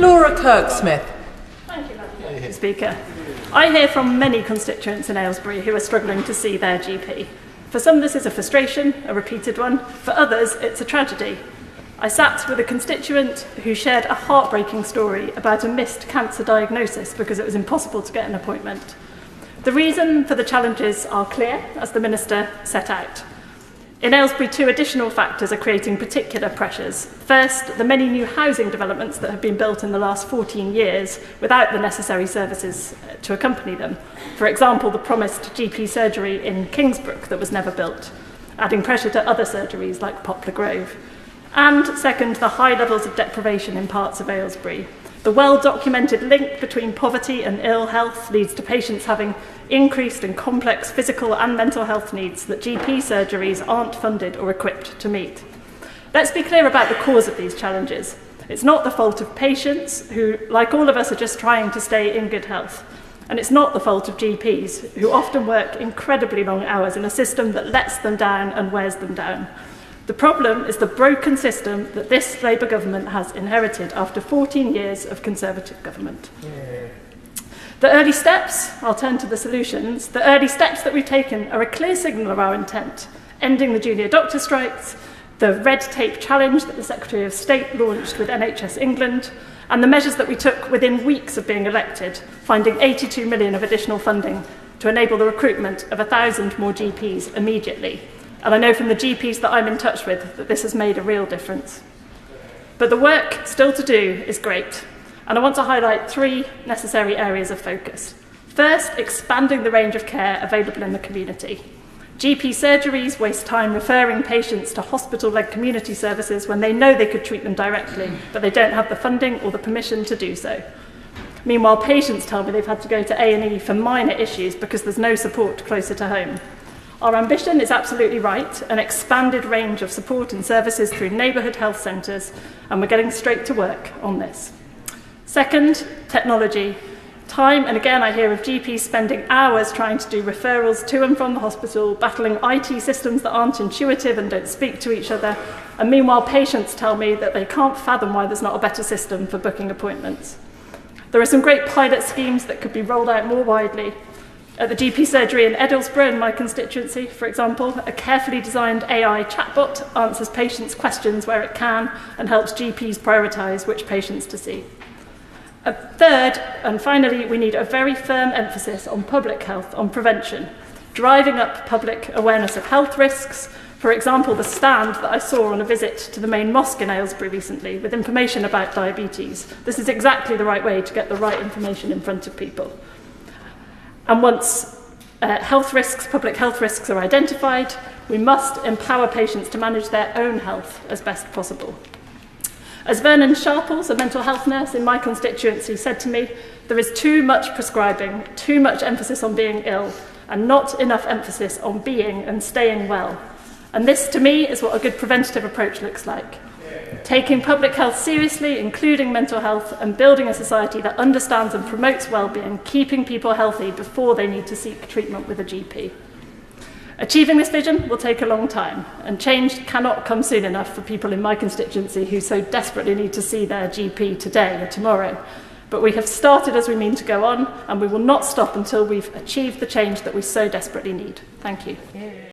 Laura Kyrke-Smith. Thank you, Madam Speaker. I hear from many constituents in Aylesbury who are struggling to see their GP. For some this is a frustration, a repeated one. For others it's a tragedy. I sat with a constituent who shared a heartbreaking story about a missed cancer diagnosis because it was impossible to get an appointment. The reason for the challenges are clear, as the Minister set out. In Aylesbury, two additional factors are creating particular pressures. First, the many new housing developments that have been built in the last 14 years without the necessary services to accompany them. For example, the promised GP surgery in Kingsbrook that was never built, adding pressure to other surgeries like Poplar Grove. And second, the high levels of deprivation in parts of Aylesbury. The well-documented link between poverty and ill health leads to patients having increased and complex physical and mental health needs that GP surgeries aren't funded or equipped to meet. Let's be clear about the cause of these challenges. It's not the fault of patients who, like all of us, are just trying to stay in good health. And it's not the fault of GPs who often work incredibly long hours in a system that lets them down and wears them down. The problem is the broken system that this Labour government has inherited after 14 years of Conservative government. The early steps, I'll turn to the solutions, the early steps that we've taken are a clear signal of our intent, ending the junior doctor strikes, the red tape challenge that the Secretary of State launched with NHS England, and the measures that we took within weeks of being elected, finding 82 million of additional funding to enable the recruitment of 1,000 more GPs immediately. And I know from the GPs that I'm in touch with that this has made a real difference. But the work still to do is great. And I want to highlight three necessary areas of focus. First, expanding the range of care available in the community. GP surgeries waste time referring patients to hospital-led community services when they know they could treat them directly, but they don't have the funding or the permission to do so. Meanwhile, patients tell me they've had to go to A&E for minor issues because there's no support closer to home. Our ambition is absolutely right, an expanded range of support and services through neighbourhood health centres, and we're getting straight to work on this. Second, technology. Time and again I hear of GPs spending hours trying to do referrals to and from the hospital, battling IT systems that aren't intuitive and don't speak to each other, and meanwhile patients tell me that they can't fathom why there's not a better system for booking appointments. There are some great pilot schemes that could be rolled out more widely. At the GP surgery in Edinburgh, in my constituency, for example, a carefully designed AI chatbot answers patients' questions where it can and helps GPs prioritise which patients to see. Third, and finally, we need a very firm emphasis on public health, on prevention, driving up public awareness of health risks. For example, the stand that I saw on a visit to the main mosque in Aylesbury recently with information about diabetes. This is exactly the right way to get the right information in front of people. And once public health risks are identified, we must empower patients to manage their own health as best possible. As Vernon Sharples, a mental health nurse in my constituency, said to me, there is too much prescribing, too much emphasis on being ill, and not enough emphasis on being and staying well. And this, to me, is what a good preventative approach looks like. Taking public health seriously, including mental health, and building a society that understands and promotes well-being, keeping people healthy before they need to seek treatment with a GP. Achieving this vision will take a long time, and change cannot come soon enough for people in my constituency who so desperately need to see their GP today or tomorrow. But we have started as we mean to go on, and we will not stop until we've achieved the change that we so desperately need. Thank you.